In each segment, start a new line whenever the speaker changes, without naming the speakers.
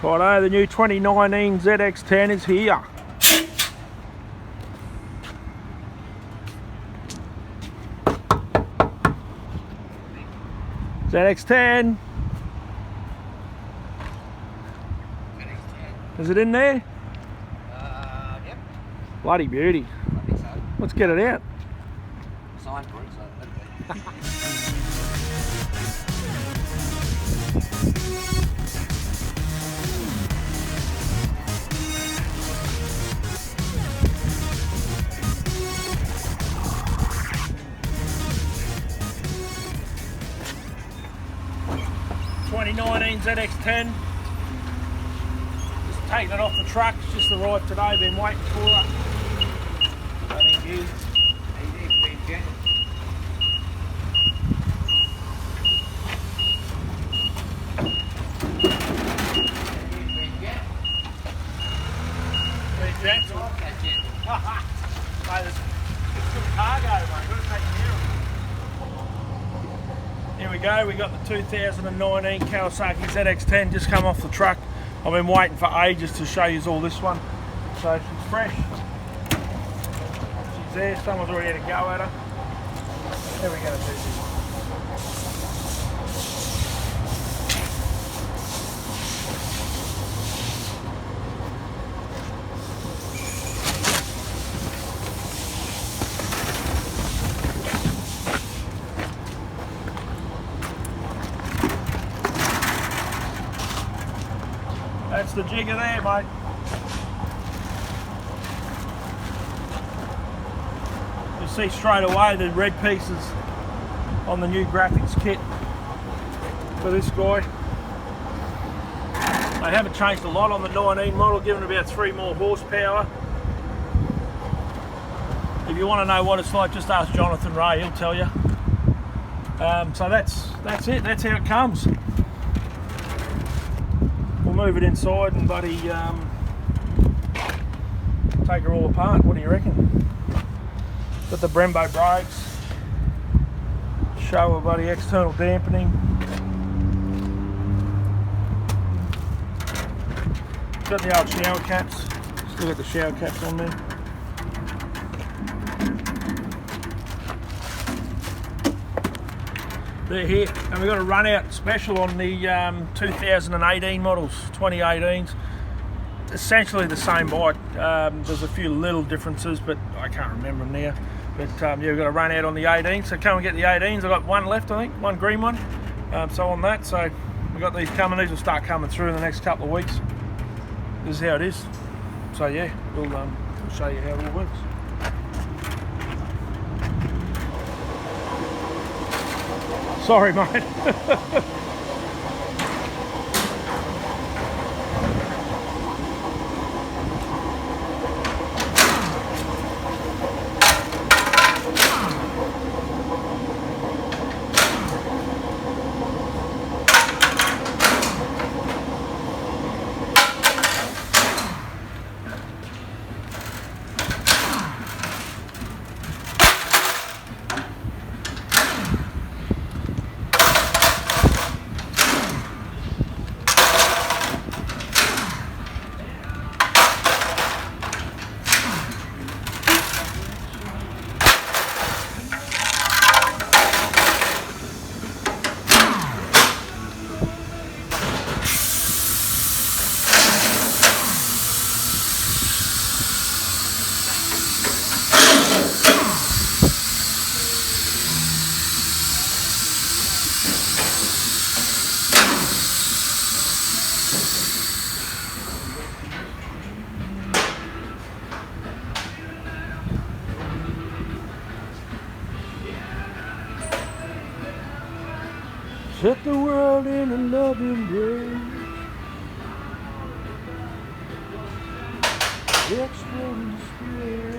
Righto, the new 2019 ZX10 is here. ZX10. Is it in there?
Yep.
Bloody beauty.
I think so.
Let's get it out.
Sign for it, so that'll be.
2019 ZX10. Just taking it off the truck. It's just arrived today. Been waiting for it. Thank you. Here we go, we got the 2019 Kawasaki ZX10 just come off the truck. I've been waiting for ages to show you all this one. So she's fresh. She's there, someone's already had a go at her. How are we going to do this? That's the jigger there, mate. You see straight away the red pieces on the new graphics kit for this guy. They haven't changed a lot on the 19 model, given about 3 more horsepower. If you want to know what it's like, just ask Jonathan Ray, he'll tell you. So that's it, that's how it comes. We'll move it inside and buddy take her all apart. What do you reckon? Got the Brembo brakes, show a buddy external dampening. Got the old shower caps. Still got the shower caps on there. They're here, and we've got a run out special on the 2018 models, 2018s. Essentially the same bike. There's a few little differences, but I can't remember them now. But yeah, we've got a run out on the 18s, so come and get the 18s. I've got one left, I think, one green one. So on that, so we've got these coming. These will start coming through in the next couple of weeks. This is how it is. So yeah, we'll show you how it all works. Sorry, mate. Set the world in a loving embrace. Extra display.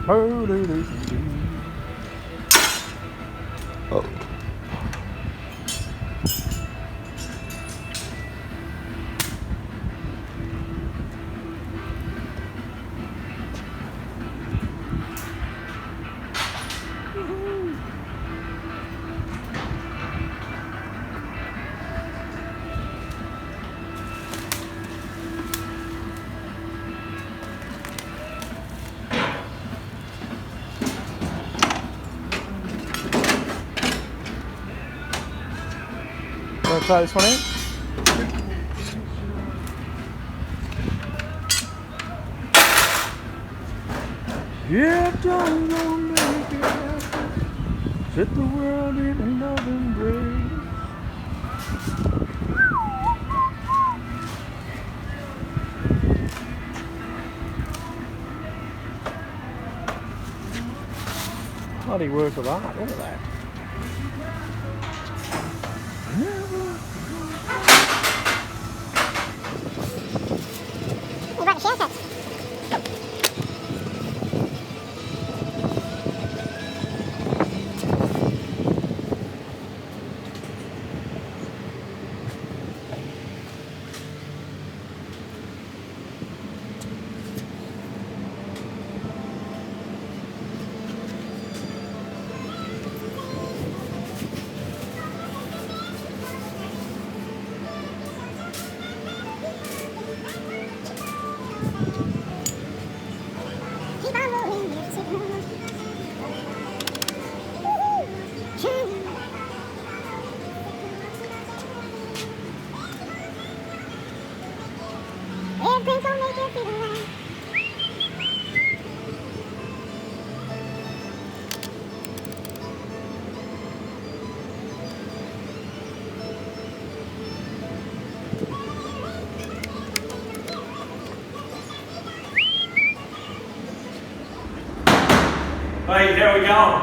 Oh. Want to try this one out? Yeah, John's gonna make it happen. Set the world in a love embrace. Bloody work of art, look at that.
What about the shell sets? Keep on rolling, yes it will. Woo-hoo. Red prints will make your feet alive.
Hey, how are we going?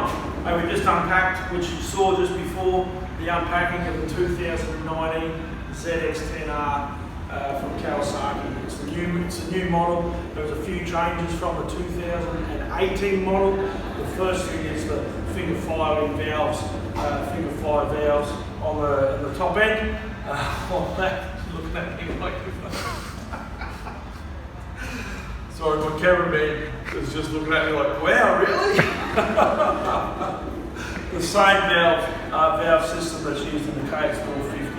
Hey, we just unpacked, which you saw just before, the unpacking of the 2019 ZX10R from Kawasaki. It's a new model. There was a few changes from the 2018 model. The first thing is the finger firing valves, finger fire valves on the top end. On that, looking at me like sorry, my cameraman was just looking at me like, wow, really? The same valve system that's used in the KX450,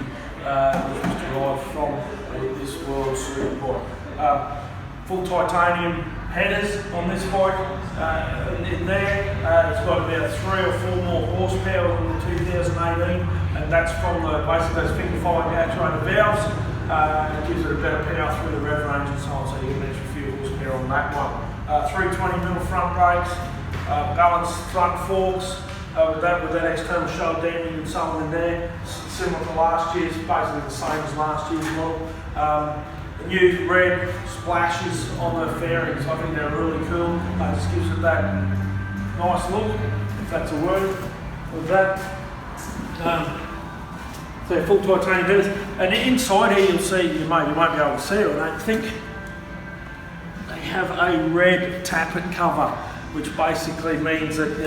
which was derived from this World Superbike. Full titanium headers on this bike in there. It's got about 3 or 4 more horsepower than the 2018, and that's from basically those finger firing actuator valves. It gives it a better power through the rev range and so on, so you get an extra few horsepower on that one. 320mm front brakes, balanced front forks with that external shoulder damping and so on in there, similar to last year's, basically the same as last year's model. The new red splashes on the fairings, I think they're really cool. It just gives it that nice look, if that's a word, with that. So full titanium headers, and inside here you'll see, you won't be able to see it, I don't think. They have a red tappet cover, which basically means that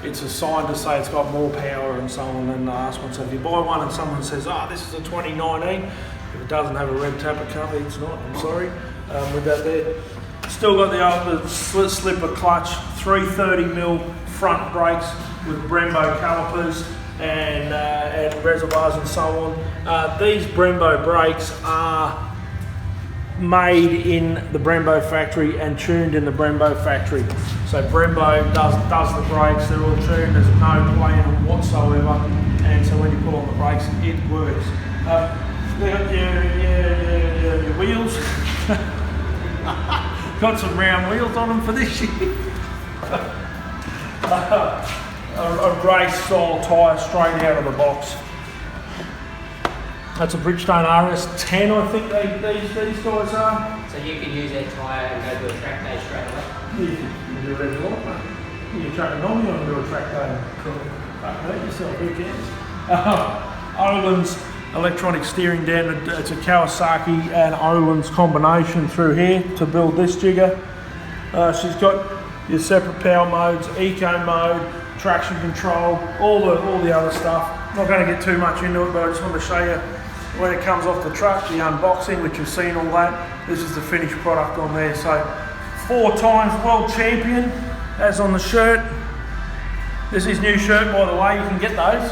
it's a sign to say it's got more power and so on than the last one. So if you buy one and someone says, oh, this is a 2019, if it doesn't have a red tappet cover, it's not, I'm sorry, with that there. Still got the slipper clutch, 330mm front brakes with Brembo calipers and reservoirs and so on. These Brembo brakes are made in the Brembo factory and tuned in the Brembo factory. So Brembo does the brakes, they're all tuned, there's no play in them whatsoever, and so when you pull on the brakes, it works. They got your wheels. Got some round wheels on them for this year. A race style tyre straight out of the box. That's a Bridgestone RS10, I think these guys are.
So you can use that tyre and go to a track day straight away?
You can do whatever you want, mate. You're tracking on, you want to do a track day. Fuck that yourself, who cares? Olin's electronic steering down, it's a Kawasaki and Olin's combination through here to build this jigger. She's got your separate power modes, eco mode, traction control, all the other stuff. Not going to get too much into it, but I just want to show you when it comes off the truck, the unboxing, which you've seen all that. This is the finished product on there. So 4 times world champion, as on the shirt. This is new shirt, by the way, you can get those.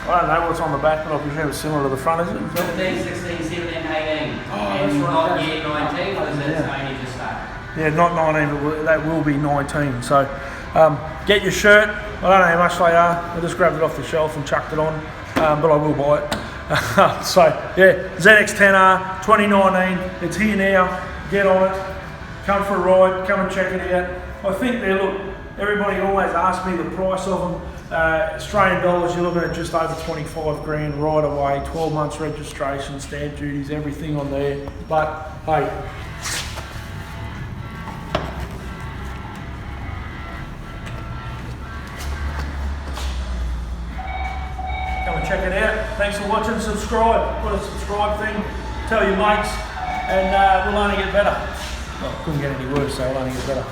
I don't know what's on the back, but I presume it's similar to the front, is it?
15, 16, 17, 18. And
that's
not
right.
year 19, or is it only just started?
Yeah, not 19, but that will be 19. So get your shirt. I don't know how much they are. I just grabbed it off the shelf and chucked it on, but I will buy it. So yeah, ZX10R 2019. It's here now. Get on it. Come for a ride. Come and check it out. I think they look. Everybody always asks me the price of them. Australian dollars, you're looking at just over 25 grand right away. 12 months registration, stamp duties, everything on there. But hey. Come and check it out. Thanks for watching. Subscribe. Put a subscribe thing. Tell your mates, and we'll only get better. Well, couldn't get any worse, so we'll only get better.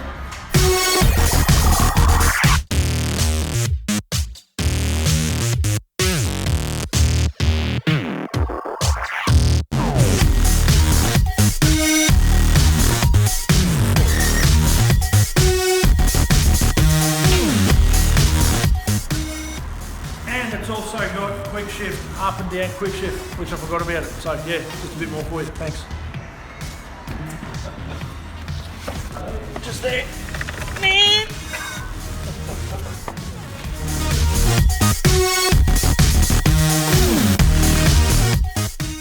It's also got quick shift, up and down quick shift, which I forgot about it. So yeah, just a bit more for you. Thanks. Just there.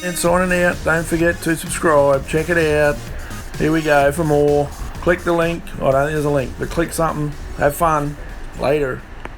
And signing out. Don't forget to subscribe. Check it out. Here we go for more. Click the link. I don't think there's a link, but click something. Have fun. Later.